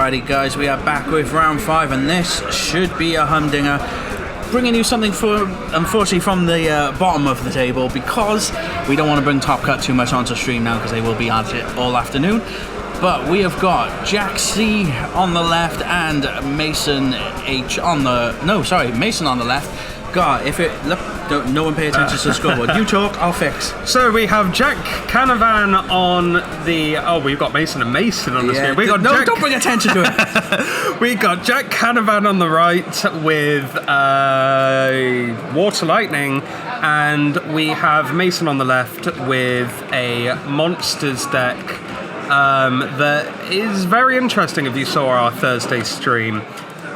Alrighty guys, we are back with round 5 and this should be a humdinger. Bringing you something unfortunately from the bottom of the table because we don't want to bring Top Cut too much onto stream now because they will be at it all afternoon. But we have got Jack C on the left and Mason H on the... No, sorry, Mason on the left. God, if it... Look, no one pay attention to the scoreboard. You talk, I'll fix. So we have Jack Canavan on the... Oh, we've got Mason and Mason on the screen. Don't bring attention to it. We got Jack Canavan on the right with Water Lightning, and we have Mason on the left with a Monsters deck that is very interesting if you saw our Thursday stream.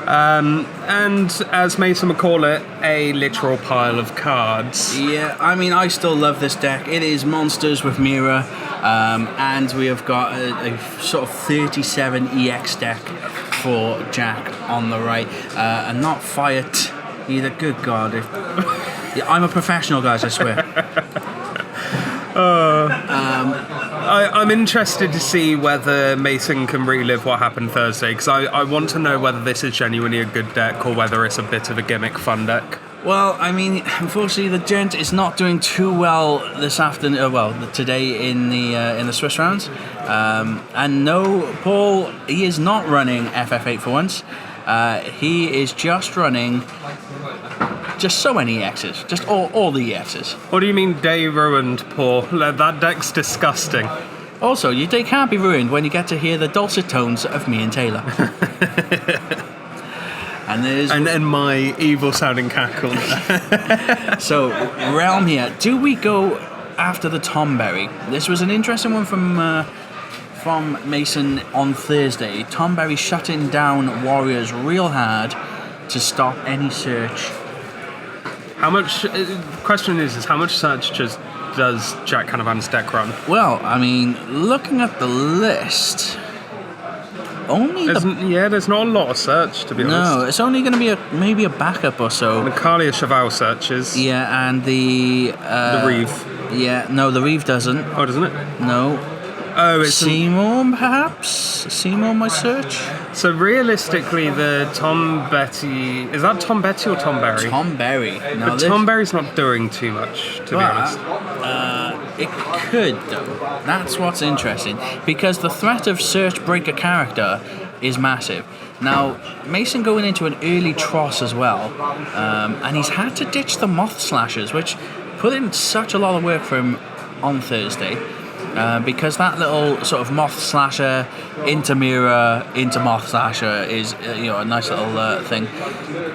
And as Mason would call it, a literal pile of cards. Yeah, I mean, I still love this deck. It is Monsters with Mira, and we have got a sort of 37 EX deck for Jack on the right, and not Fiat either. Good God. Yeah, I'm a professional, guys, I swear. I'm interested to see whether Mason can relive what happened Thursday, because I want to know whether this is genuinely a good deck or whether it's a bit of a gimmick fun deck. Well, I mean, unfortunately, the gent is not doing too well this afternoon. Today in the Swiss rounds, and no, Paul, he is not running FF8 for once. He is just running. Just so many EXs. Just all the EXs. What do you mean day ruined, Paul? That deck's disgusting. Also, your day can't be ruined when you get to hear the dulcet tones of me and Taylor. And my evil sounding cackle. So, Realm here. Do we go after the Tomberry? This was an interesting one from Mason on Thursday. Tomberry shutting down Warriors real hard to stop any search. How much? Question is how much search does Jack Canavan's deck run? Well, I mean, looking at the list, there's not a lot of search, to be honest. No, it's only going to be maybe a backup or so. The Kalia Cheval searches. Yeah, and the Reeve. Yeah, no, the Reeve doesn't. Oh, doesn't it? No. Oh, it's Seymour, perhaps? Seymour might search? So realistically, the Tom Betty... Is that Tom Betty or Tom Berry? Tom Berry. But Tom Berry's not doing too much, to be honest. It could, though. That's what's interesting. Because the threat of search break a character is massive. Now, Mason going into an early Tross as well, and he's had to ditch the Moth Slashers, which put in such a lot of work for him on Thursday. Because that little sort of Moth Slasher into Mira into Moth Slasher is a nice little thing.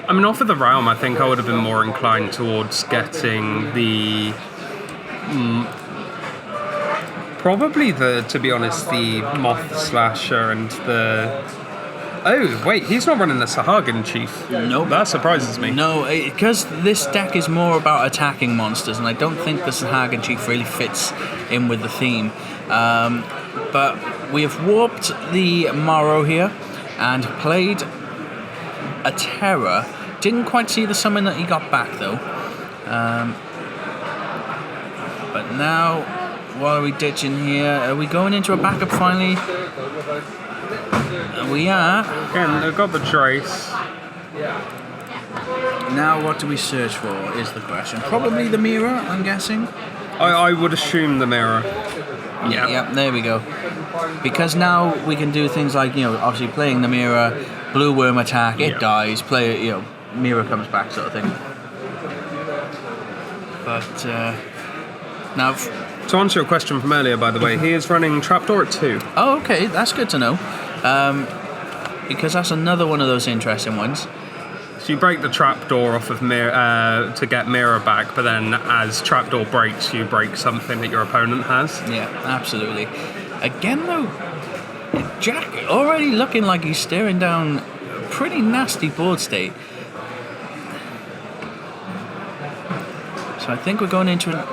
I mean, off of the Realm, I think I would have been more inclined towards getting the to be honest, the Moth Slasher and the... Oh, wait, he's not running the Sahagin Chief. Nope. That surprises me. No, because this deck is more about attacking monsters, and I don't think the Sahagin Chief really fits in with the theme. But we have warped the Morrow here and played a Terror. Didn't quite see the summon that he got back, though. But now, what are we ditching here? Are we going into a backup finally? We are. Again, they've got the Trace. Now what do we search for is the question. Probably the Mira, I'm guessing. I would assume the Mira. Yeah. Yep, there we go. Because now we can do things like, obviously playing the Mira, Blue Worm attack, it dies, play it, Mira comes back sort of thing. But, now... To answer your question from earlier, by the way, he is running Trapdoor at 2. Oh, okay, that's good to know. Because that's another one of those interesting ones. So you break the Trapdoor off of Mira to get Mira back, but then as Trapdoor breaks, you break something that your opponent has. Yeah, absolutely. Again, though, Jack already looking like he's staring down a pretty nasty board state. So I think we're going into an...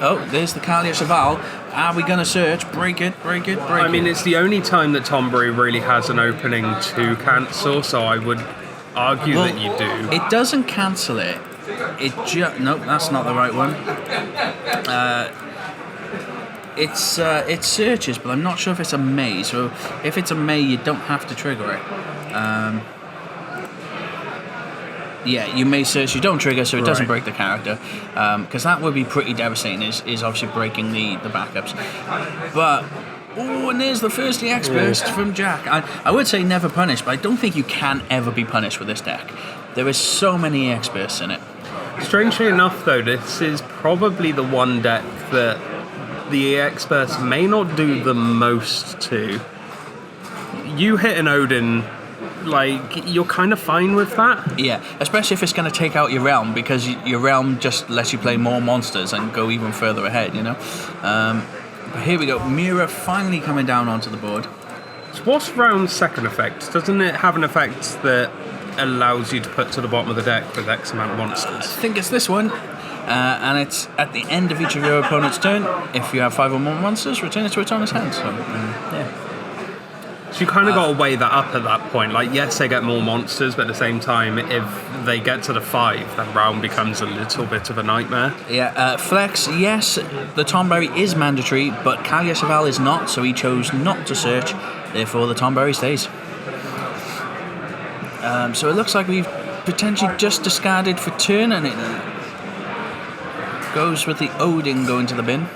Oh, there's the Kalia Cheval. Are we going to search? Break it. I mean, it's the only time that Tombury really has an opening to cancel, so I would argue that you do. It doesn't cancel it. Nope, that's not the right one. It searches, but I'm not sure if it's a May. So if it's a May, you don't have to trigger it. Yeah, you may search, you don't trigger, so it doesn't break the character. Because that would be pretty devastating, is obviously breaking the backups. But, and there's the first EX burst from Jack. I would say never punish, but I don't think you can ever be punished with this deck. There is so many EX bursts in it. Strangely enough, though, this is probably the one deck that the EX burst may not do the most to. You hit an Odin, like, you're kind of fine with that. Yeah, especially if it's going to take out your realm, because your realm just lets you play more monsters and go even further ahead, you know? But here we go, Mira finally coming down onto the board. So what's round's second effect? Doesn't it have an effect that allows you to put to the bottom of the deck with X amount of monsters? I think it's this one. And it's at the end of each of your opponent's turn. If you have 5 or more monsters, return it to its owner's hand. So, yeah. So you kind of got to weigh that up at that point. Like, yes, they get more monsters, but at the same time, if they get to the 5, then round becomes a little bit of a nightmare. Yeah, Flex, yes, the Tomberry is mandatory, but Kalia Saval is not, so he chose not to search. Therefore, the Tomberry stays. So it looks like we've potentially just discarded for turn, and it goes with the Odin going to the bin.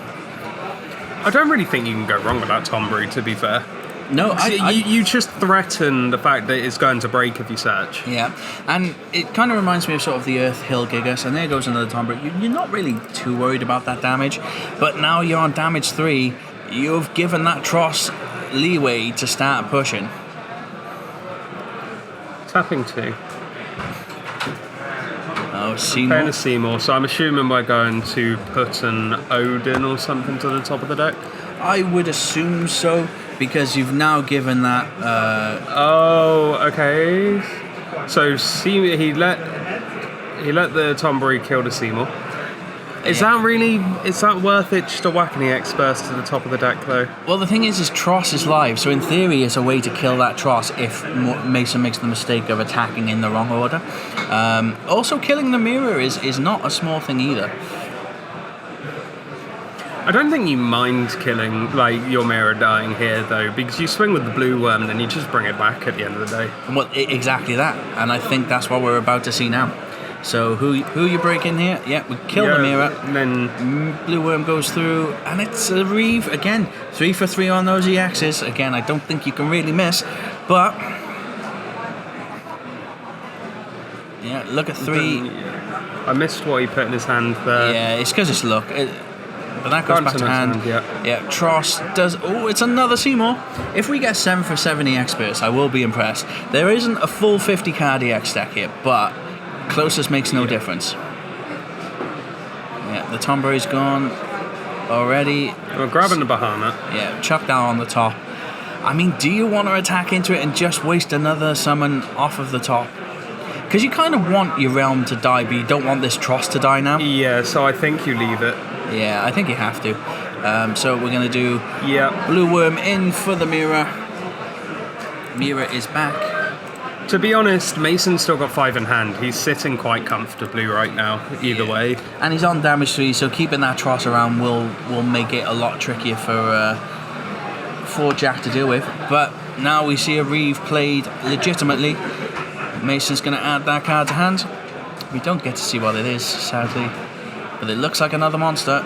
I don't really think you can go wrong with that Tomberry, to be fair. No, you just threaten the fact that it's going to break if you search. Yeah, and it kind of reminds me of sort of the Earth Hill Gigas, and there goes another Tomberry. You're not really too worried about that damage, but now you're on damage 3. You've given that Tross leeway to start pushing. Tapping 2. Oh, Seymour. Playing a Seymour, so I'm assuming we're going to put an Odin or something to the top of the deck. I would assume so, because you've now given that. Oh, okay. So Seymour, he let the Tomberry kill the Seymour. Is that worth it just to whack an EX burst to the top of the deck, though? Well, the thing is Tross is live, so in theory it's a way to kill that Tross if Mason makes the mistake of attacking in the wrong order. Also, killing the Mira is not a small thing either. I don't think you mind killing, like, your Mira dying here, though, because you swing with the blue worm and then you just bring it back at the end of the day. Well, exactly that, and I think that's what we're about to see now. So who you break in here? Yeah, we kill the Mira. And then blue worm goes through, and it's a Reeve again. 3 for 3 on those EXs. Again, I don't think you can really miss, but yeah, look at 3. I missed what he put in his hand there. Yeah, it's because it's luck. But that goes back to hand. Yeah, Tross does. Oh, it's another Seymour. If we get 7 for 7 EX bursts, I will be impressed. There isn't a full 50 card EX deck here, but closest makes no difference. Yeah, the Tomberry's gone already. We're grabbing the Bahana. Yeah, chuck that on the top. I mean, do you want to attack into it and just waste another summon off of the top? Because you kind of want your realm to die, but you don't want this Tross to die now. Yeah, so I think you leave it. Yeah, I think you have to. So we're going to do blue worm in for the Mira. Mira is back. To be honest, Mason's still got 5 in hand. He's sitting quite comfortably right now, either way. And he's on damage 3, so keeping that Tross around will make it a lot trickier for Jack to deal with. But now we see a Reeve played legitimately. Mason's going to add that card to hand. We don't get to see what it is, sadly. But it looks like another monster.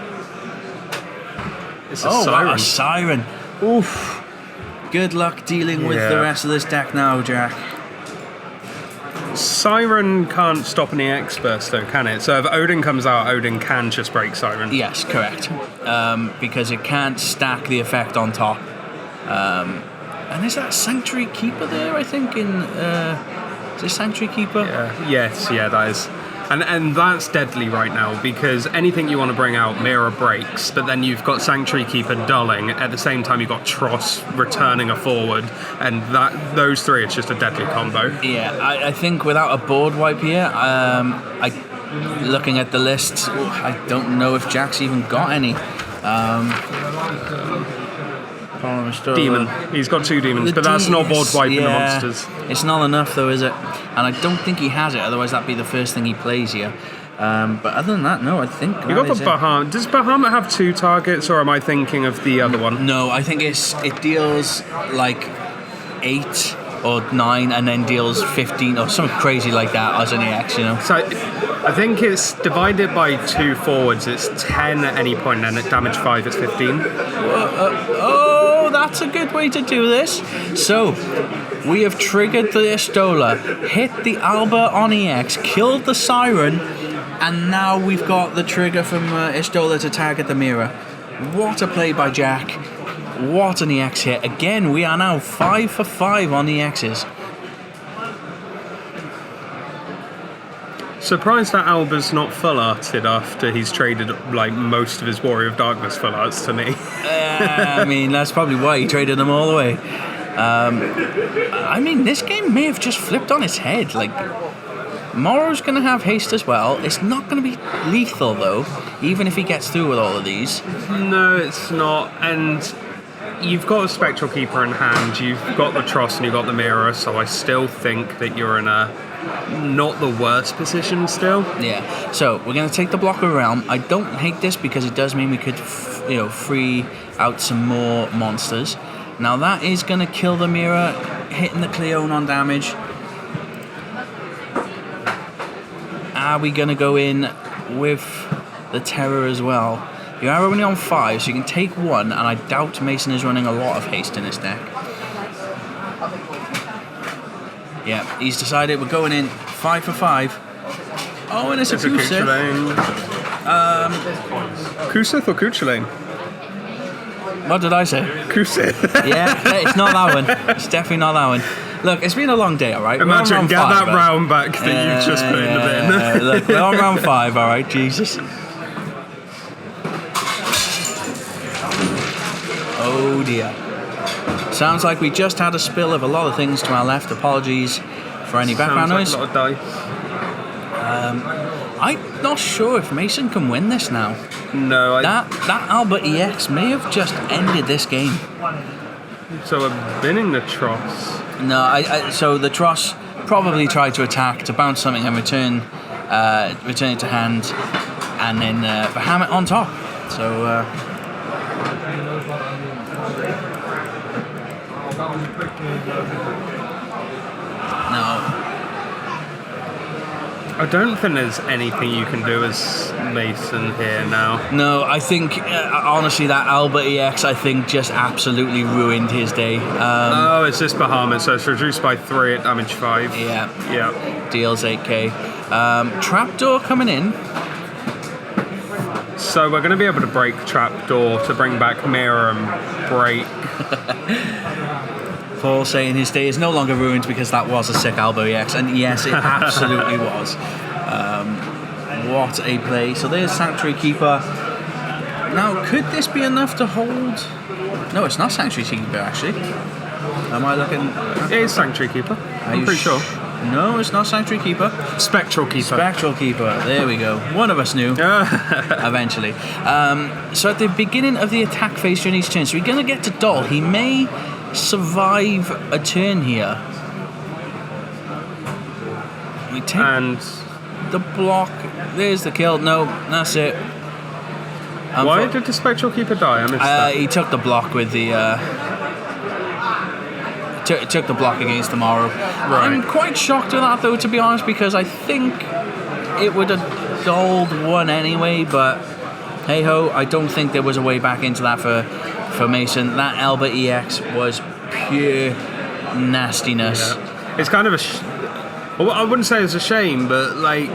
It's a Siren. Wow, a Siren. Oof. Good luck dealing with the rest of this deck now, Jack. Siren can't stop an EX burst, though, can it? So if Odin comes out, Odin can just break Siren. Yes, correct. Because it can't stack the effect on top. And is that Sanctuary Keeper there, I think? Is it Sanctuary Keeper? Yeah. Yes, that is. And that's deadly right now, because anything you want to bring out, Mira breaks, but then you've got Sanctuary Keeper dulling, at the same time you've got Tross returning a forward, and those 3, it's just a deadly combo. Yeah, I think without a board wipe here, looking at the list, I don't know if Jack's even got any. Demon. He's got 2 demons, but that's not board wiping the monsters. It's not enough though, is it? And I don't think he has it, otherwise that'd be the first thing he plays here. But other than that, no, I think You got the Bahamut. Does Bahamut have 2 targets, or am I thinking of the other one? No, I think it deals like 8 or 9 and then deals 15 or something crazy like that as an EX, you know. So I think it's divided by 2 forwards. It's 10 at any point, and at damage 5 it's 15. Oh, that's a good way to do this. So we have triggered the Estola, hit the Alba on EX, killed the Siren, and now we've got the trigger from Estola to target the Mira. What a play by Jack. What an EX hit. Again, we are now 5 for 5 on EXs. Surprised that Alba's not full arted after he's traded like most of his Warrior of Darkness full arts to me. I mean, that's probably why he traded them all away. I mean, this game may have just flipped on its head. Like, Morrow's going to have haste as well. It's not going to be lethal, though, even if he gets through with all of these. No, it's not. And you've got a Spectral Keeper in hand, you've got the Tross and you've got the Mira, so I still think that you're in a not the worst position still. Yeah, so we're going to take the Blocker Realm. I don't hate this because it does mean we could free out some more monsters. Now that is going to kill the Mira, hitting the Cleone on damage. Are we going to go in with the Terror as well? You are only on 5, so you can take 1, and I doubt Mason is running a lot of haste in this deck. Yeah, he's decided we're going in 5 for 5. Oh, and it's a Kusith. Kusith or Kuchulain? What did I say? Kusith. Yeah, it's not that one. It's definitely not that one. Look, it's been a long day, alright? Imagine, get that round back that you've just put in the bin. Look, we're on round 5, alright, Jesus. Oh dear. Sounds like we just had a spill of a lot of things to our left. Apologies for any background noise. Sounds like a lot of dice. I'm not sure if Mason can win this now. No, That Albert EX may have just ended this game. So we're binning the Tross. No, so the Tross probably tried to attack to bounce something and return it to hand, and then Bahamut on top. So. No. I don't think there's anything you can do as Mason here now. No, I think, honestly, that Albert EX, I think, just absolutely ruined his day. It's this Bahamut, so it's reduced by 3 at damage 5. Yeah. Deals 8k. Trapdoor coming in. So we're going to be able to break Trapdoor to bring back Mira and break. Paul saying his day is no longer ruined because that was a sick Albo EX, and yes, it absolutely was. What a play. So there's Sanctuary Keeper. Now, could this be enough to hold? No, it's not Sanctuary Keeper, actually. Am I looking? It is Sanctuary Keeper. I'm pretty sure. No, it's not Sanctuary Keeper. Spectral Keeper. Spectral Keeper. There we go. One of us knew. Eventually. So at the beginning of the attack phase during each turn, so we're going to get to Doll. He may survive a turn here. We take the block. There's the kill. No, that's it. Why did the Spectral Keeper die? I missed that. He took the block with the. Took the block against the Morrow. Right. I'm quite shocked at that, though, to be honest, because I think it would have dulled 1 anyway. But hey ho, I don't think there was a way back into that for Mason. That Alba EX was pure nastiness. Yeah. It's kind of well, I wouldn't say it's a shame, but like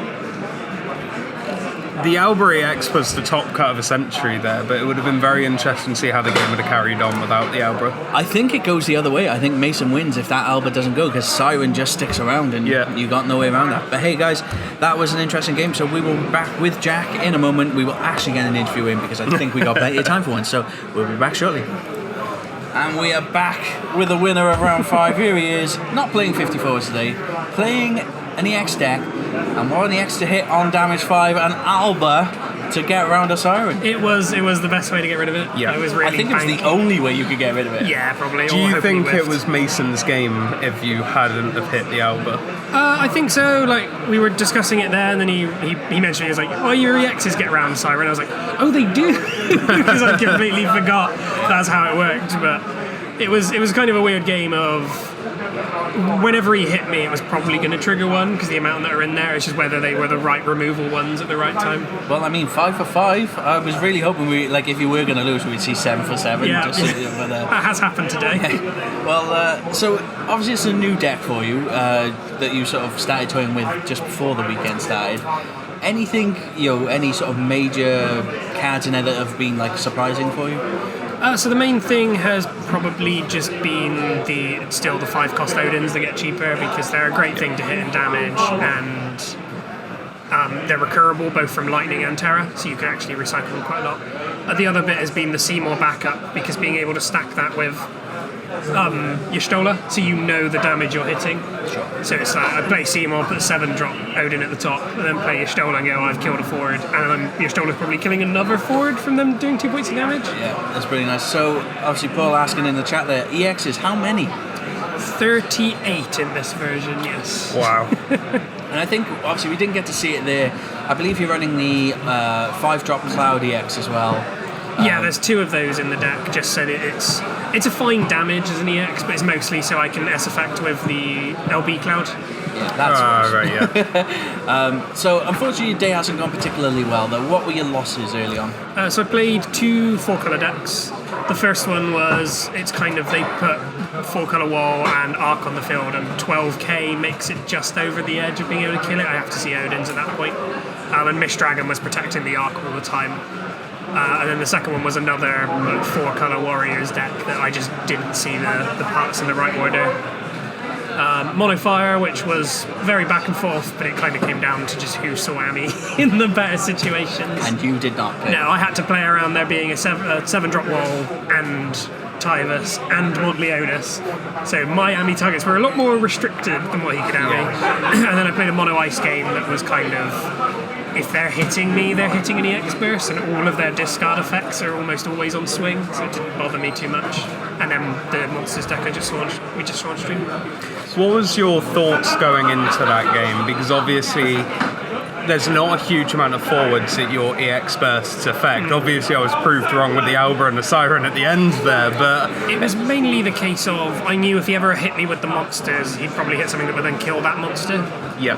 the Alba EX was the top cut of a century there, but it would have been very interesting to see how the game would have carried on without the Alba. I think it goes the other way. I think Mason wins if that Alba doesn't go, because Siren just sticks around and you got no way around that. But hey guys, that was an interesting game, so we will be back with Jack in a moment. We will actually get an interview in because I think we got plenty of time for one, so we'll be back shortly. And we are back with the winner of round 5. Here he is, not playing 54s today, playing an EX deck, and what an EX to hit on damage 5, and Alba to get around a siren. It was the best way to get rid of it. Yeah. I was really I think it was the only way you could get rid of it. Yeah, probably. Do you think it was Mason's game if you hadn't have hit the Alba? I think so. Like, we were discussing it there, and then he mentioned, he was like, "Oh, your EXs get round siren." I was like, "Oh, they do," because I completely forgot that's how it worked. But it was kind of a weird game of whenever he hit me, it was probably going to trigger one because the amount that are in there. It's just whether they were the right removal ones at the right time. Well, I mean, 5 for 5. I was really hoping if you were going to lose, we'd see 7 for 7. Yeah, But, that has happened today. well, so obviously it's a new deck for you that you sort of started toying with just before the weekend started. Anything, any sort of major cards in there that have been surprising for you? So the main thing has probably just been the 5-cost Odins that get cheaper because they're a great thing to hit in damage, and they're recurable both from Lightning and Terra, so you can actually recycle them quite a lot. The other bit has been the Seymour backup, because being able to stack that with your Stola, so you know the damage you're hitting. Sure. So it's I play Seymour, put 7-drop Odin at the top, and then play your Stola and go, I've killed a forward, and then your Stola's probably killing another forward from them doing 2 points of damage. Yeah, that's pretty nice. So, obviously Paul asking in the chat there, EXs, how many? 38 in this version, yes. Wow. And I think, obviously, we didn't get to see it there. I believe you're running the 5-drop Cloud EX as well. Yeah, there's 2 of those in the deck, just so that it's a fine damage as an EX, but it's mostly so I can S-effect with the LB Cloud. Yeah, that's right, yeah. So, unfortunately, your day hasn't gone particularly well, though. What were your losses early on? So I played 2 4-colour decks. The first one was, they put 4-colour wall and Arc on the field, and 12k makes it just over the edge of being able to kill it. I have to see Odins at that point. And Mist Dragon was protecting the Arc all the time. And then the second one was another 4-colour Warriors deck that I just didn't see the parts in the right order. Mono Fire, which was very back and forth, but it kind of came down to just who saw me in the better situations. And you did not play. No, I had to play around there being a 7-drop wall and Tyvus and Mod Leonis. So my Ami targets were a lot more restricted than what he could Ami. And then I played a Mono Ice game that was kind of, if they're hitting me, they're hitting an EX burst, and all of their discard effects are almost always on swing, so it didn't bother me too much. And then the Monsters deck we just saw on stream. What was your thoughts going into that game? Because obviously there's not a huge amount of forwards that your EX bursts affect. Obviously I was proved wrong with the Alba and the Siren at the end there, but... It was mainly the case of, I knew if he ever hit me with the monsters, he'd probably hit something that would then kill that monster. Yeah.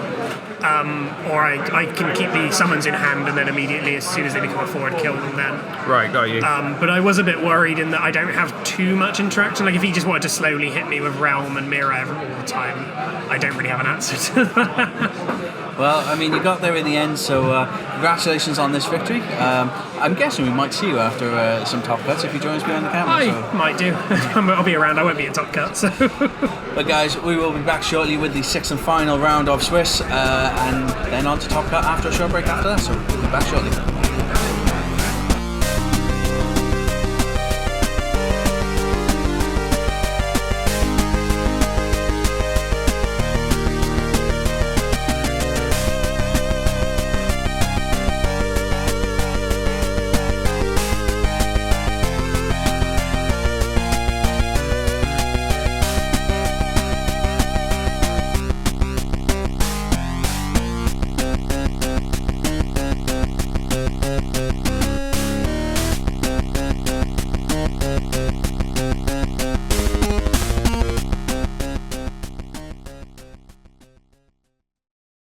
Or I can keep the summons in hand and then immediately, as soon as they become a forward, kill them then. Right, got you. But I was a bit worried in that I don't have too much interaction. Like, if he just wanted to slowly hit me with Realm and Mira all the time, I don't really have an answer to that. Well, I mean, you got there in the end, so congratulations on this victory. I'm guessing we might see you after some top cuts if you join us behind the camera. I might do. I'll be around. I won't be at top cut. So. But guys, we will be back shortly with the 6th and final round of Swiss, and then on to top cut after a short break after that. So we'll be back shortly.